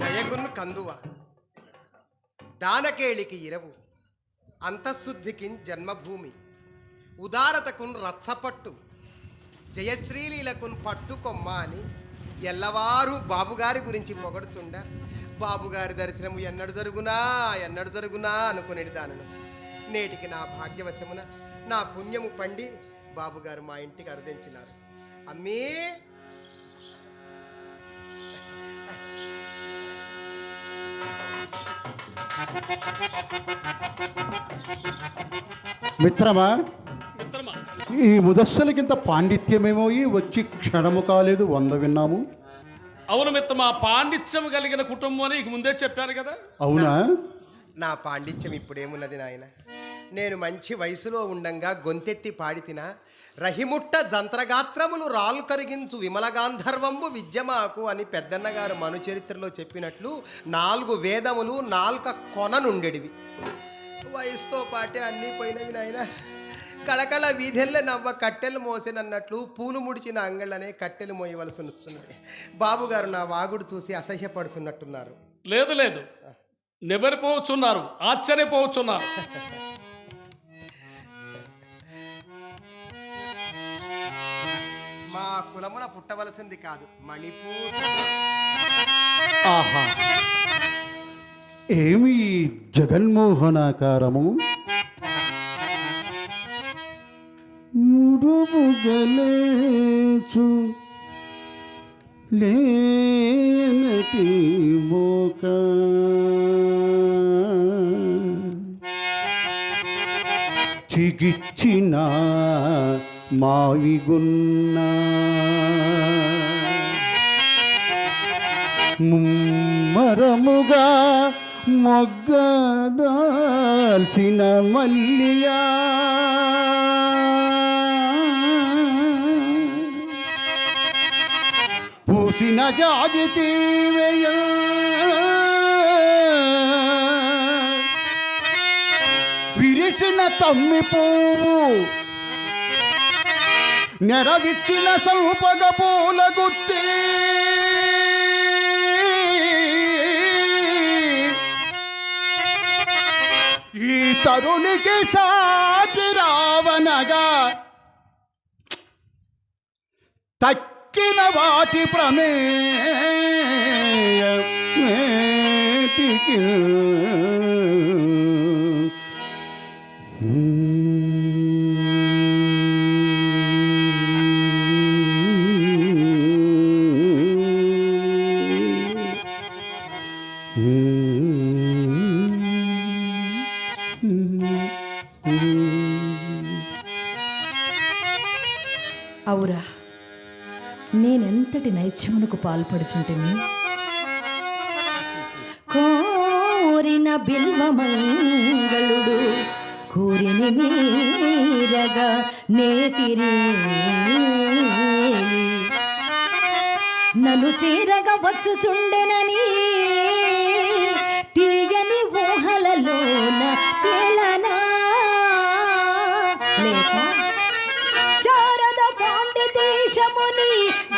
దయగున్ కందువ దానకేళికి ఇరవు అంతఃశుద్ధికి జన్మభూమి ఉదారతకున్ రచ్చపట్టు జయశ్రీలీలకున్ పట్టుకొమ్మ అని ఎల్లవారు బాబుగారి గురించి పొగడుచుండ బాబుగారి దర్శనము ఎన్నడు జరుగునా అనుకునేది దానను. నేటికి నా భాగ్యవశమున నా పుణ్యము పండి బాబుగారు మా ఇంటికి అరుదించినారు. అమ్మీ మిత్రమా, ఈ ముదస్సలకింత పాండిత్యమేమో వచ్చి క్షణము కాలేదు 100 విన్నాము. అవును మిత్రమా, పాండిత్యం కలిగిన కుటుంబం అని ముందే చెప్పాను కదా. అవునా? నా పాండిత్యం ఇప్పుడేమున్నది నాయన. నేను మంచి వయసులో ఉండంగా గొంతెత్తి పాడితిన రహిముట్ట జంత్రగాత్రములు రాళ్ళు కరిగించు విమలగాంధర్వంబు విద్యమాకు అని పెద్దన్నగారు మనుచరిత్రలో చెప్పినట్లు 4 వేదములు 4 కొననుండెడివి. వయసుతో పాటే అన్నీ పోయినవి నాయన. కళకళ వీధెల్ల నవ్వ కట్టెలు మోసేనన్నట్లు పూలు ముడిచిన అంగళ్ళనే కట్టెలు మోయవలసి వస్తున్నది. బాబుగారు నా వాగుడు చూసి అసహ్యపడుచున్నట్టున్నారు. లేదు లేదు, నెబరిపోవచ్చున్నారు, ఆశ్చర్యపోవచ్చున్నారు. మా కులమున పుట్టవలసింది కాదు, మణిపూస. ఆహా, ఏమి జగన్మోహనాకారము! ముడుముగలేచు లేనటి మోక చిగిచ్చిన మావిగున్న ముమ్మరముగా మొగ్గదాల్సిన మల్లియా పూసిన జాజితీవెయ విరిసిన తమ్మి పువ్వు నెరవిచ్చిన సంపద పూల గుత్తి ఈ తరుణికి సాటి రావనగా తక్కిన వాటి ప్రమేయటికి అవురా, నేనెంతటి నైత్యమునకు పాల్పడుచుంటిని. కోరిన బిల్వమంగళుడు కోరిని మీరగా నేటిరి నన్ను చేరగా వచ్చుచుండెనని తీయని ఊహలలోన తేలనా లేక శారద పాండితేశముని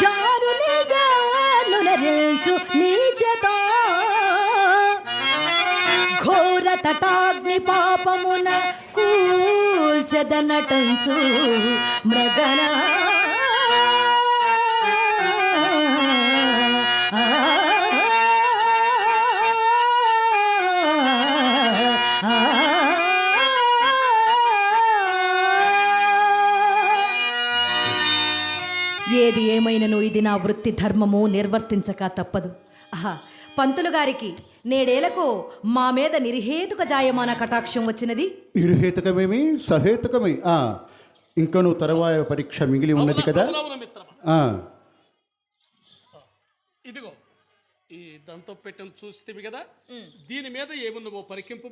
జారునిగా నునరించు నీచత ఘోర తటాగ్ని పాపమున కూల్చదనటంచు మృగనా ఏది ఏమైనను ఇది నా వృత్తి ధర్మము, నిర్వర్తించక తప్పదు. ఆహా, పంతులు గారికి నేడేలకు మా మీద నిర్హేతుక జాయమాన కటాక్షం వచ్చినది. నిర్హేతుకమేమి సహేతుకమే. ఇంకను తరువాయ పరీక్ష మిగిలి ఉన్నది కదా. అవునవును మిత్రమా. ఆ, ఇదిగో ఈ దంతో పెట్టెను చూస్తేవి కదా, దీని మీద ఏమున్నవో పరికింపు.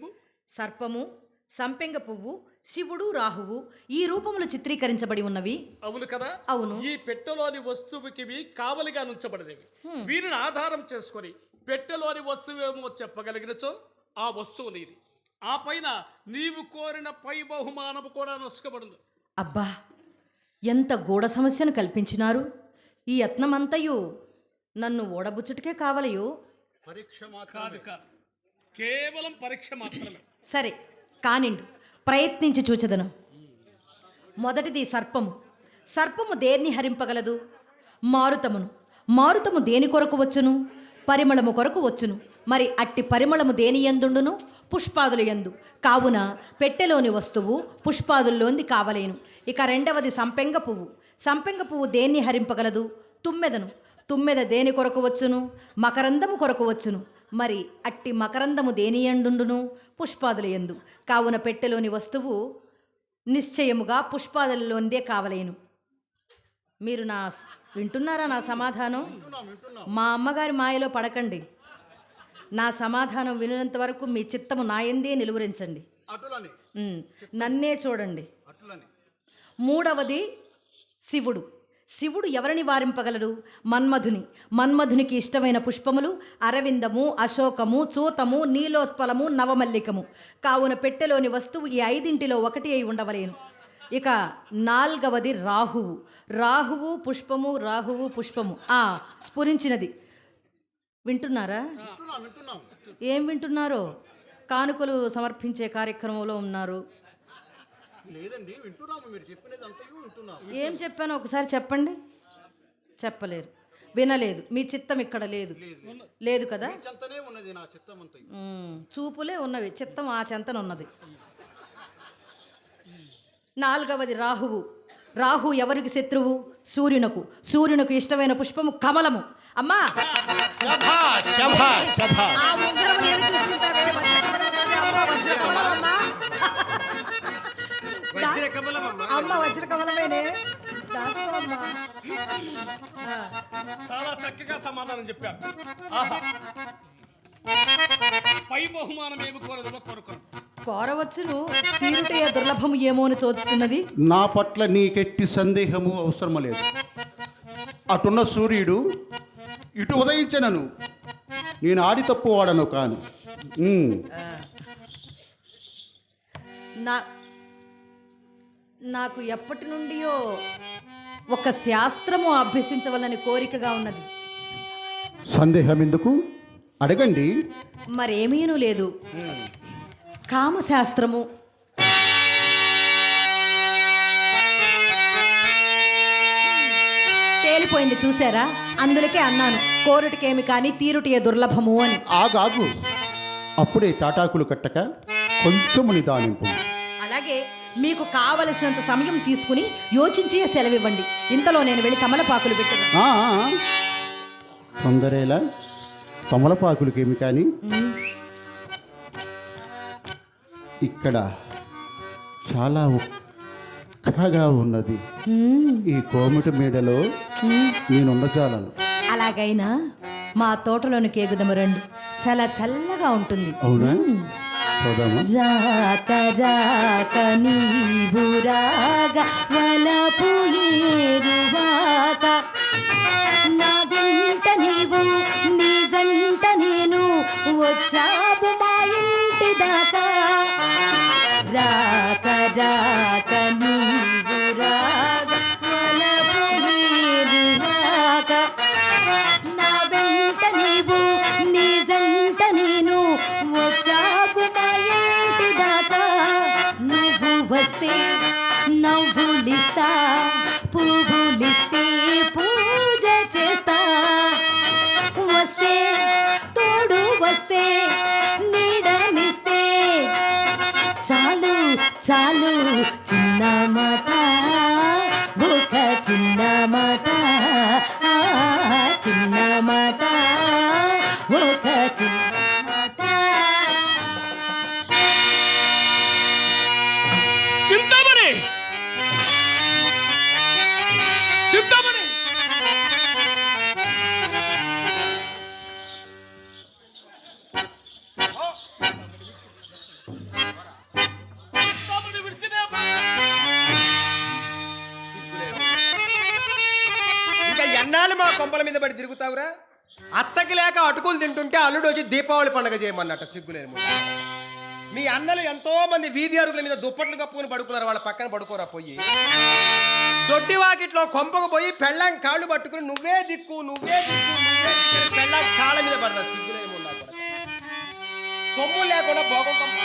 సర్పము, సంపెంగ పువ్వు, శివుడు, రాహువు ఈ రూపములు చిత్రీకరించబడి ఉన్నవి. అవును కదా. అవును. ఈ పెట్టెలోని వస్తువుకి కావలిగా నుంచబడినవి. వీరిని ఆధారం చేసుకొని పెట్టెలోని వస్తువేమో చెప్పగలిగినచో ఆ వస్తువు నీది. ఆ పైన నీవు కోరిన పై బహుమానము కూడా నొసకబడును. అబ్బా, ఎంత గూఢ సమస్యను కల్పించినారు. ఈ యత్నమంతయు నన్ను ఓడబుచ్చుటకే కావలయో. కాదు కాదు, కేవలం పరీక్ష మాత్రమే. సరే కానిండు, ప్రయత్నించి చూచెదను. మొదటిది సర్పము. సర్పము దేన్ని హరింపగలదు? మారుతమును. మారుతము దేని కొరకు వచ్చును? పరిమళము కొరకు వచ్చును. మరి అట్టి పరిమళము దేని యందుండును? పుష్పాదులు యందు. కావున పెట్టెలోని వస్తువు పుష్పాదుల్లోంది కావలేను. ఇక రెండవది సంపెంగ పువ్వు. సంపెంగ పువ్వు దేన్ని హరింపగలదు? తుమ్మెదను. తుమ్మెద దేని కొరకు వచ్చును? మకరందము కొరకు వచ్చును. మరి అట్టి మకరందము దేని యందుండును? పుష్పాదుల యందు. కావున పెట్టెలోని వస్తువు నిశ్చయముగా పుష్పాదులలోనిదే కావలేను. మీరు వింటున్నారా నా సమాధానం? మా అమ్మగారి మాయలో పడకండి. నా సమాధానం వినంత వరకు మీ చిత్తము నాయందే నిలువరించండి. నన్నే చూడండి. మూడవది శివుడు. శివుడు ఎవరిని వారింపగలడు? మన్మధుని. మన్మధునికి ఇష్టమైన పుష్పములు అరవిందము, అశోకము, చూతము, నీలోత్పలము, నవమల్లికము. కావున పెట్టెలోని వస్తువు ఈ ఐదింటిలో ఒకటి అయి ఉండవలేను. ఇక నాల్గవది రాహువు. రాహువు పుష్పము, రాహువు పుష్పము. స్ఫురించినది. వింటున్నారా? ఏం వింటున్నారో? కానుకలు సమర్పించే కార్యక్రమంలో ఉన్నారు. లేదండి, వింటున్నాము. మీరు చెప్పినది అంతయు వింటున్నాము. ఏం చెప్పానో ఒకసారి చెప్పండి. చెప్పలేరు, వినలేదు. మీ చిత్తం ఇక్కడ లేదు. లేదు కదా. ఉన్నది నా చిత్తం అంతయు. చూపులే ఉన్నవి, చిత్తం ఆ చెంతన ఉన్నది. నాలుగవది రాహువు. రాహు ఎవరికి శత్రువు? సూర్యునకు. సూర్యునకు ఇష్టమైన పుష్పము కమలము. అమ్మా, ఆ ఉంగరములు ఏమి చూసుకుంటావే? వజ్రకమలం అమ్మా. అమ్మ వజ్రకమలమేనే, దాచుకోమ్మా. చాలా చక్కగా సమాధానం చెప్పారు. ఆహా, పై బహుమానం ఏమి కోరుకోరు. కోరవచ్చును, తీరుటే దుర్లభము ఏమో అని తోచుతున్నది. నా పట్ల నీకెట్టి సందేహము అవసరము లేదు. అటున్న సూర్యుడు ఇటు ఉదయించనను. నేను ఆడి తప్పు వాడను కాను. నాకు ఎప్పటి నుండియో ఒక శాస్త్రము అభ్యసించవలని కోరికగా ఉన్నది. సందేహం ఎందుకు? అడగండి. మరేమీనూ లేదు. కామశాస్త్రము. తేలిపోయింది చూసారా? అందులకే అన్నాను కోరుటికేమి కానీ తీరుటియే దుర్లభము అని. ఆగాగు, అప్పుడే తాటాకులు కట్టక కొంచెము నిదానింపు. అలాగే మీకు కావలసినంత సమయం తీసుకుని యోచించే సెలవివ్వండి. ఇంతలో నేను వెళ్ళి తమలపాకులు పెట్టాను. తొందరేలా? తమలపాకులకేమి కానీ ఇక్కడ చాలా ఒక్కగా ఉన్నది. ఈ కోమిటి మేడలో నేనుండచాలను. అలాగైనా మా తోటలోనికి ఎగుదము రండి, చాలా చల్లగా ఉంటుంది. అవునా? చూద్దామా? రాక రాక నీవు రాగా వలపు ఏరువాక, నా వెంట నీవు నీ జంట నేను వచ్చావు మా ఇంటి దాకా. రాక రాక నీవు రాగా వలపు ఏరువాక, నా వెంట నీవు నీ జంట నేను వచ్చావు మా ఇంటి దాకా. నువ్వు వస్తే నవ్వులిస్తా, పువ్వులిస్తే పూజ చేస్తా. వస్తే తోడు వస్తే నీడనిస్తే చాలు చాలు. చిన్న మాట, ఒక చిన్న మాట, చిన్న మాట, ఒక చింతామణి చింతామణి విడిచినే ఇంకా ఎన్నాళ్ళు మా కొంపల మీద పడి తిరుగుతావురా? అత్తకి లేక అటుకులు తింటుంటే అల్లుడు వచ్చి దీపావళి పండుగ చేయమన్నట్ట సిగ్గులేని ముందు. మీ అన్నలు ఎంతో మంది వీధి అరుగుల మీద దుప్పట్లు కప్పుకుని పడుకున్నారు, వాళ్ళ పక్కన పడుకోరా పోయి. దొడ్డి వాకిట్లో కొంపకు పోయి పెళ్ళాం కాళ్ళు పట్టుకుని నువ్వే దిక్కు నువ్వే దిక్కు నువ్వే దిక్కు అని పెళ్ళాం కాళ్ళ మీద పడరా సిగ్గులేని ముందు. సొమ్ము లేకుండా భోగం కొంప.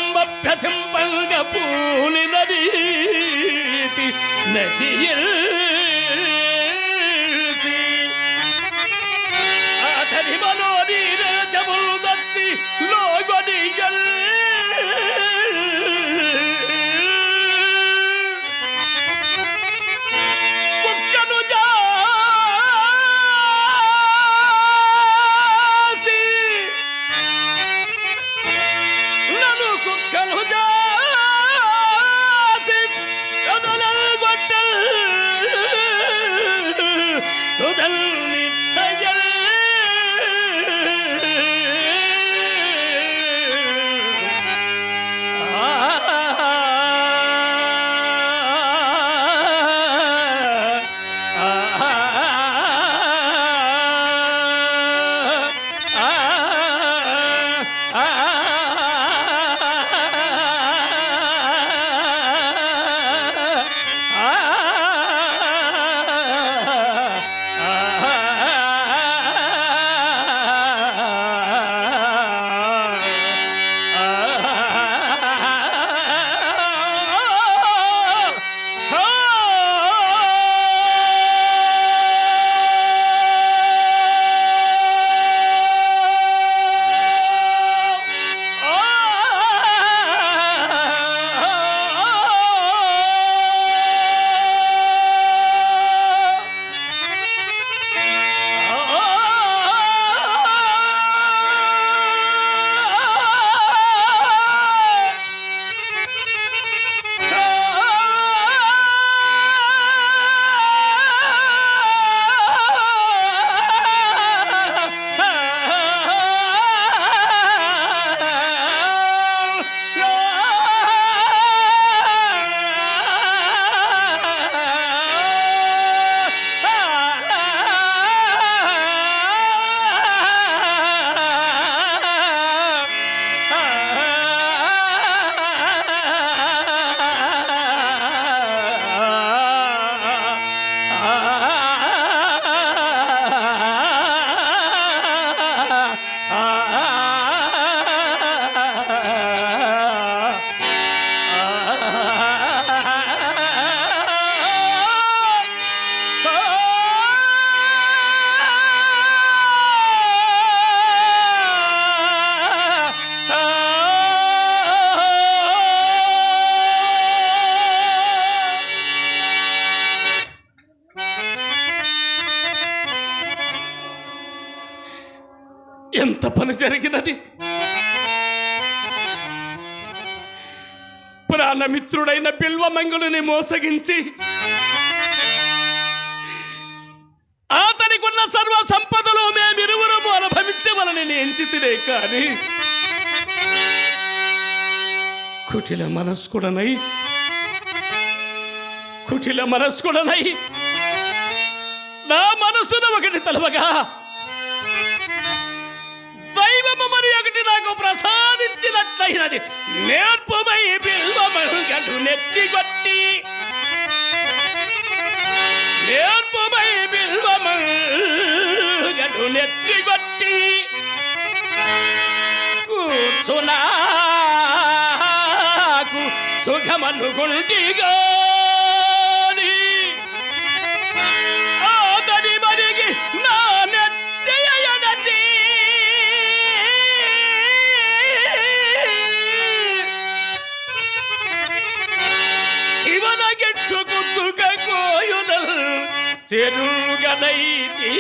చరచంబభ్యసింపంగ పూని నదీతి నచియల్చి అతని మనోరీరజముల్ దచ్చి లోగొనియల్ కుక్కను జాసి నన్ను కుక్కను జాసి సదలల్ గొట్టల్ సుదల్ నిత్తయల్ ఎంత పని జరిగినది. ప్రాణమిత్రుడైన బిల్వమంగుడిని మోసగించి అతనికున్న సర్వ సంపదలో మేమిరువురము అనుభవించవలని ఎంచితినే కాని కుటిల మనస్కుడనై నా మనసును ఒకటి తలవగా దైవము మరి ఒకటి నాకు ప్రసాదించినట్లయినది. నేర్పుమై బిల్వమంగడు నెత్తిగొట్టి ఏర్పుపై బిల్వమల్గడు నెత్తిగొట్టి కూర్చునాకు సుఖమనుకుంటిగా ఆతడి మరిగి నా నెత్తియనటి శివనగిట్టు గుర్తుక కోయునల్ చెరుగదైతి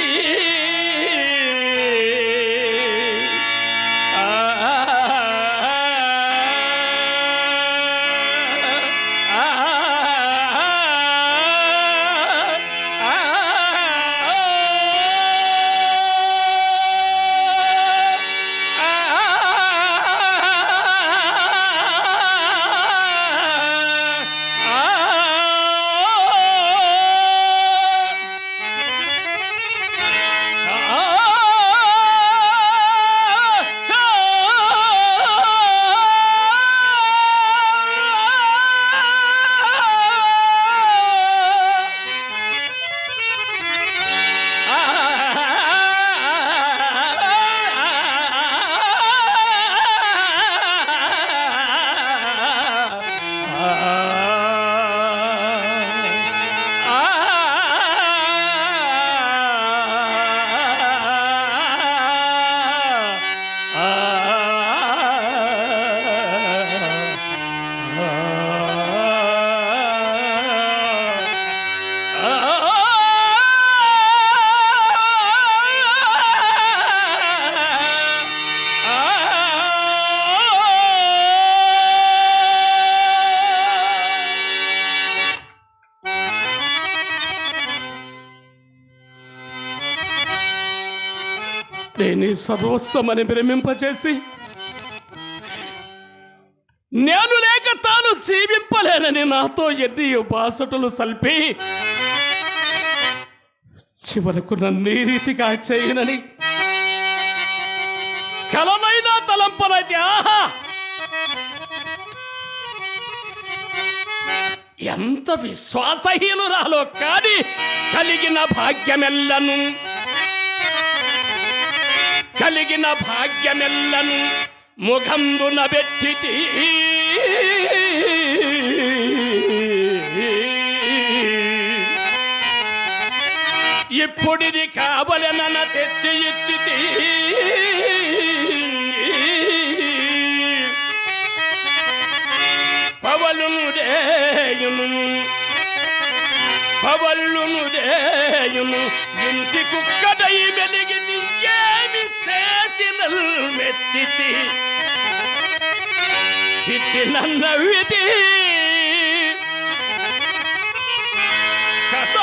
నేను సర్వస్వమని ప్రేమింపచేసి నేను లేక తాను జీవింపలేనని నాతో ఎన్ని బాసటలు సల్పి చివరకు నన్ను ఈ రీతిగా చేయనని కలనైనా తలంపనైతే ఆహా ఎంత విశ్వాసహీనురాలో కానీ కలిగిన భాగ్యమెల్లను ముఖందున బెట్టితి ఇప్పుడిది కావలెనన తెచ్చి ఇచ్చితి పవలును దేయును ఇంటి కుక్కడై వెలిగితి ఏమి చేసిన మెచ్చితి చిట్టి నన్నవితి కథ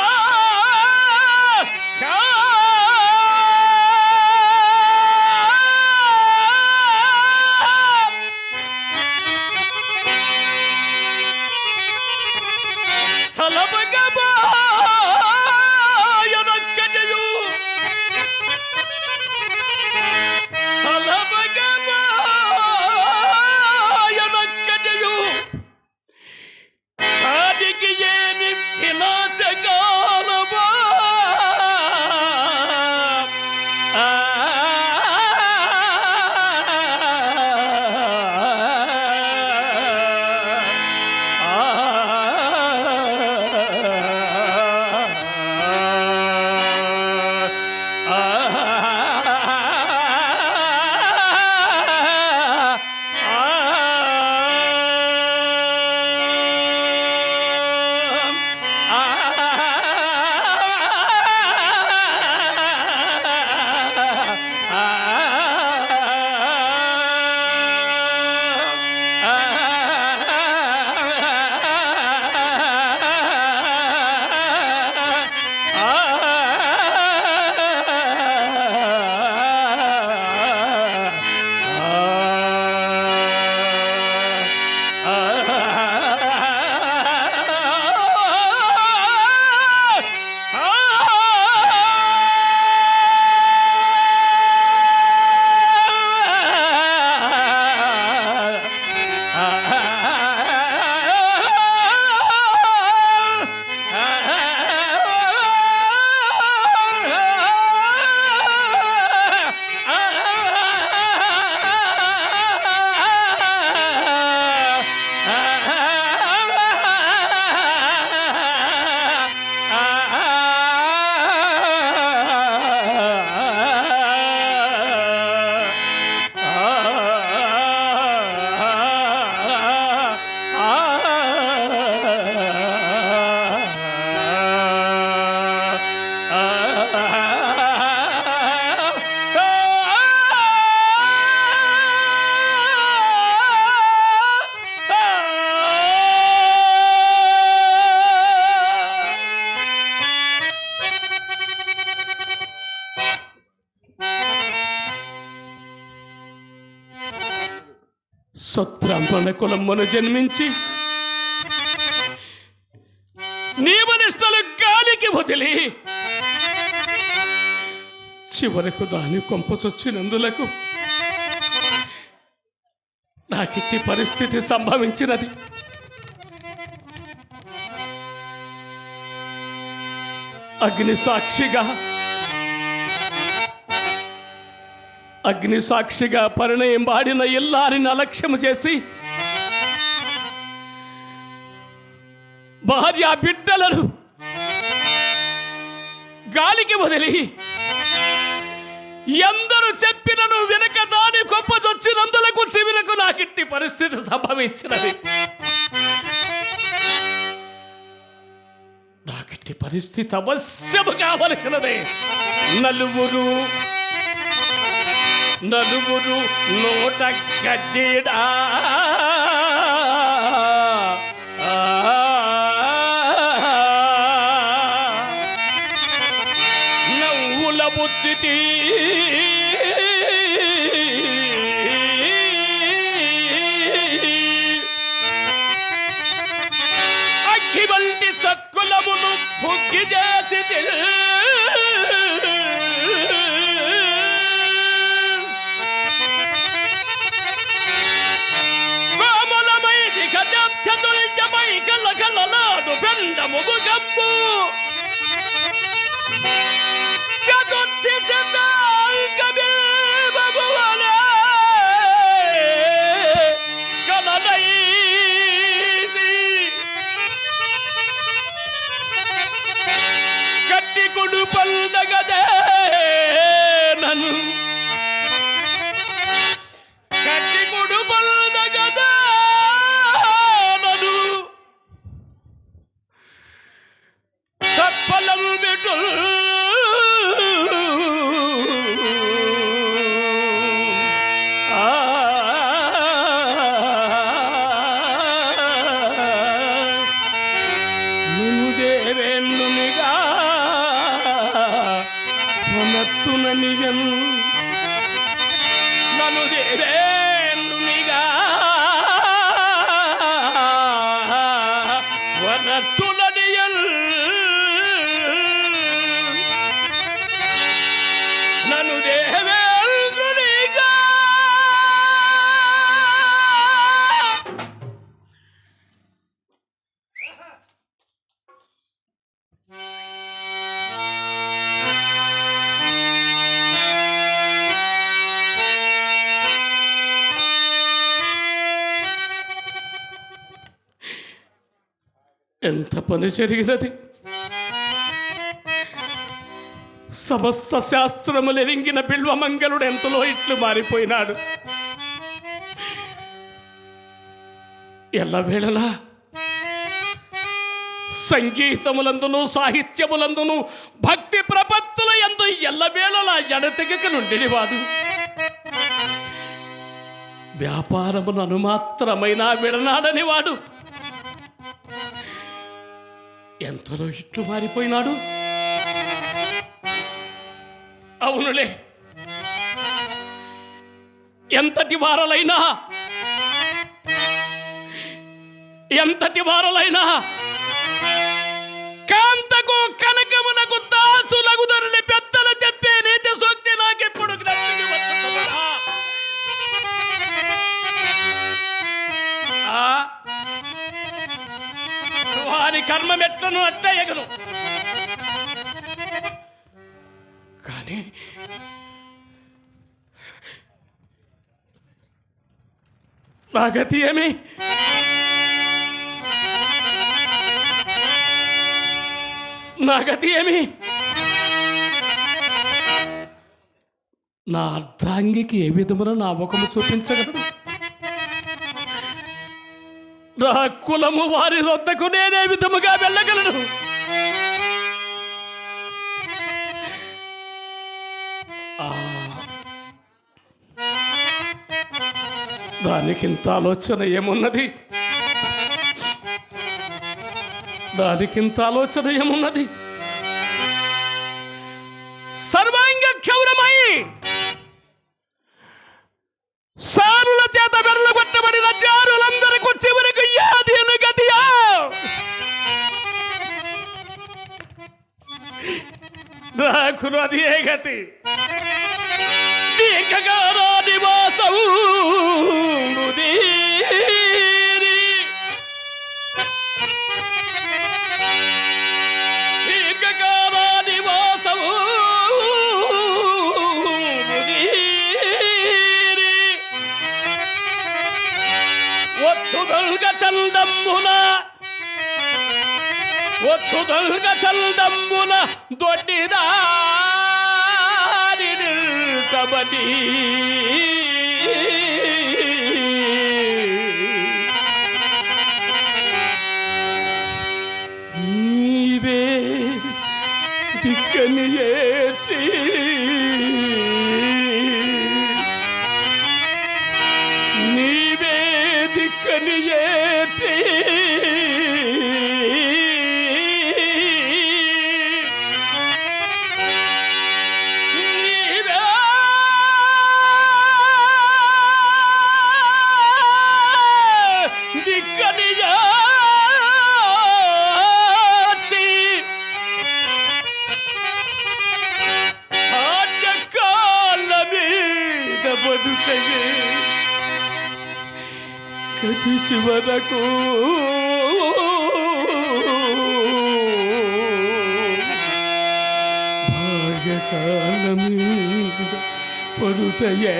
సత్బ్రాహ్మణ కులమ్మను జన్మించి నియమనిష్టలు గాలికి వదిలి చివరకు దాని కొంపచొచ్చినందులకు నాకిట్టి పరిస్థితి సంభవించినది. అగ్ని సాక్షిగా పరిణయం వాడిన ఇల్లారిని అలక్ష్యము చేసి భార్య బిడ్డలను గాలికి వదిలి ఎందరు చెప్పినను వెనక దాని గొప్పదొచ్చినందులకు చివరకు నాకిట్టి పరిస్థితి సంభవించినది. నాకిట్టి పరిస్థితి అవశ్యము కావలసినదే. నలుగురు నోట గడ్డిడా నవ్వుల బుచ్చితి అగ్గి వంటి సత్కులమును పొగ్గి చేసి చతుర్యమై కల కలలాడు పెండముగు గమ్ము చతుర్థి శతాంగమే భగవనే కలనైది కట్టి కొడు పండగదే నన్ను కట్టి కొడు పండగదే తప్పలం బిడ్డు నుదేవేన్నునిగా వనత్తుననియన్ నన్ను దేవేన్నునిగా వనత్తుననియన్ నన్ను దేవేంద్రునిగా ఎంత పని జరిగినది. సమస్త శాస్త్రములు ఎరింగిన బిల్వమంగళుడు ఎంతలో ఇట్లు మారిపోయినాడు. ఎల్లవేళలా సంగీతములందును సాహిత్యములందును భక్తి ప్రపత్తుల యందు ఎల్లవేళలా ఎడతెగక నుండివాడు. వ్యాపారమును అనుమాత్రమైన విడనాడని వాడు ఎంతలో ఇట్లు మారిపోయినాడు. అవునులే, ఎంతటి వారలైనా కాంతకు కనకమునకు దాసులకు ధరని పెద్దలు చెప్పే నీతి సూక్తి నాకెప్పుడు జ్ఞప్తికి వచ్చుతుందా? వారి కర్మం ఎట్లను అట్లా ఎగను. కానీ నా గతి ఏమి? నా గతి ఏమి? నా అర్ధాంగికి ఏ విధమున నా ముఖము చూపించగలడు? నా కులము వారి వద్దకు నేనే విధముగా వెళ్ళగలను? దానికింత ఆలోచన ఏమున్నది? సర్వాంగ క్షౌరమై సారుల చేత వెళ్ళగొట్టబడి గతి దీర్ఘకాలానివాసము దీర్ఘకాలానివాసము వచ్చుదల్గ చందమ్మున దొడ్డిదారి నిల్కబడి నీవే దిక్కని ఏచి నీవే దిక్కని ఏచి గతి చివరకు భాగ్యకాలం మీద పరుతయే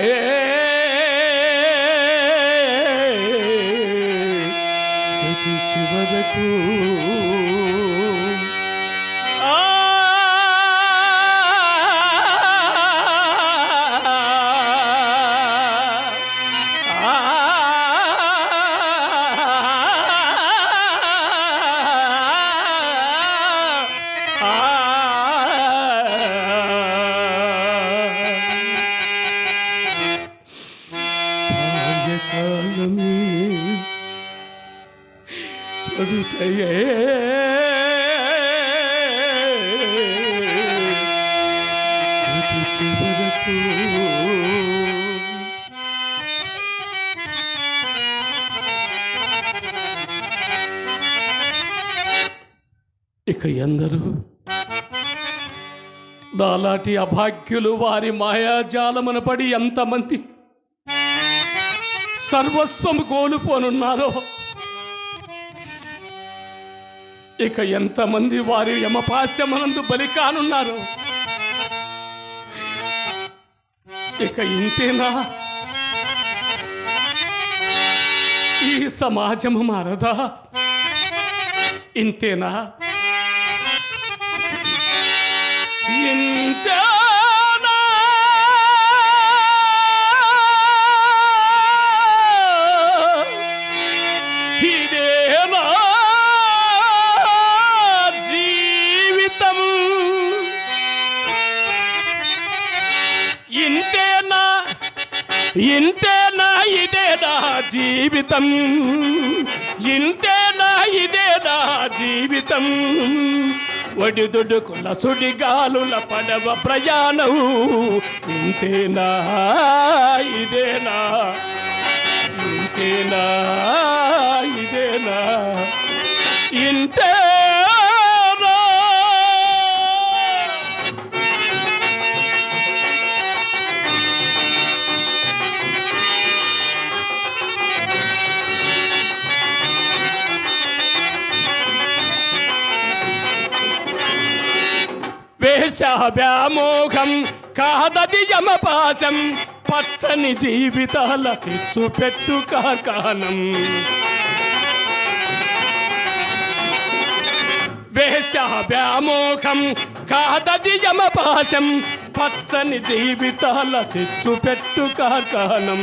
గతి చివరకు పరుతయే గతి చివరకు ఇక ఎందరూ నాలాంటి అభాగ్యులు వారి మాయాజాలమున పడి ఎంతమంది సర్వస్వం కోల్పోనున్నారో, ఇక ఎంతమంది వారి యమపాస్యమనందు బలి కానున్నారో. ఇక ఇంతేనా? ఈ సమాజము మారదా? ఇంతేనా? ఇంతేనా? ఇదేనా జీవితం? ఇంతేనా? ఇంతేనా? ఇదేనా జీవితం? ఇంతేనా? ఇదేనా జీవితం? ఒడిదుడుకుల సుడిగాలుల పడవ ప్రయాణం ఇంతేనా? ఇదేనా? ఇంతేనా? ఇదేనా? ఇంతేనా? వేషవ్యామోహం కాదది యమపాశం, పచ్చని జీవితాల చిచ్చు పెట్టు కాకానం. వేషవ్యామోహం కాదది యమపాశం, పచ్చని జీవితాల చిచ్చు పెట్టు కాకానం.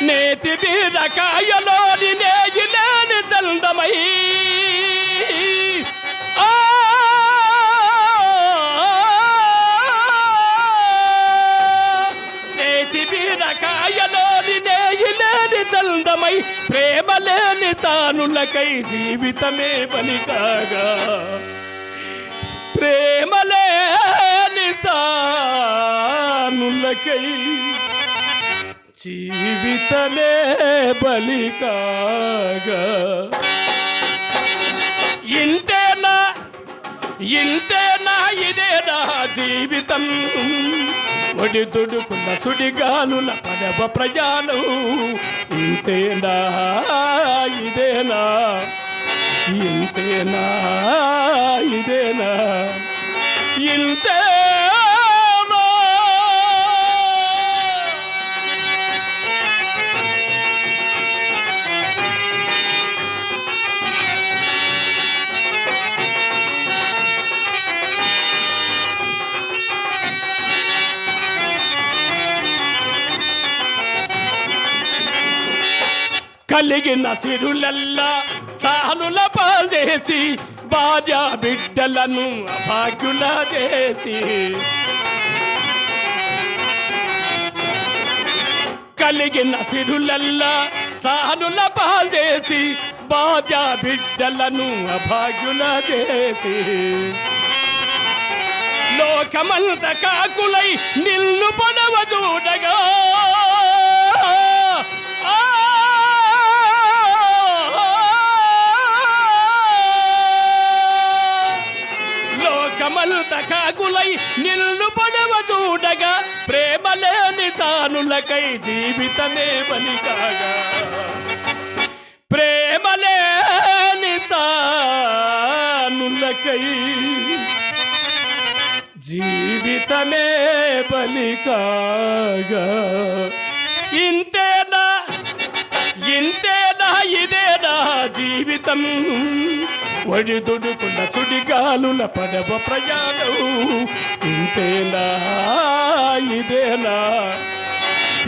నేతి బీరకాయలోని నేయి లేని చందమై కాయలోని నేయి లేని చందమై, ప్రేమ లేని తానులకై జీవితమే బలి కాగా. ప్రేమ లేని తానులకై జీవితమే బలి కాగా. ఇంతేనా? ఇంతేనా ఇదేనా జీవితం ఒడి దుడుకున్న సుడిగాలుల పడవ ప్రయాణం ఇంతేనా ఇదేనా ఇంతేనా ఇదేనా ఇంతేనా కలిగిన సిరులల్లా సానుల పాల్చేసి భార్య బిడ్డలను అభాగ్యుల చేసి కలిగిన సిరులల్లా సానుల పాల్చేసి భార్య బిడ్డలను అభాగ్యుల చేసి లోకమంత కాకులై నిల్లు పడవ చూడగా లోకమంత కాకులై నిల్లు పడవ చూడగా ప్రేమలేని తానులకై జీవితమే బలి కాగా ప్రేమలేని తానులకై జీవితమే బలి కాగా ఇంతేనా ఇంతేనా ఇదేనా జీవితం ఒడి దుడుకున్న సుడిగాలుల పడవ ప్రయాణం ఇంతేనా ఇదేనా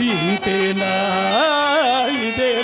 ఇంతేనా ఇదేనా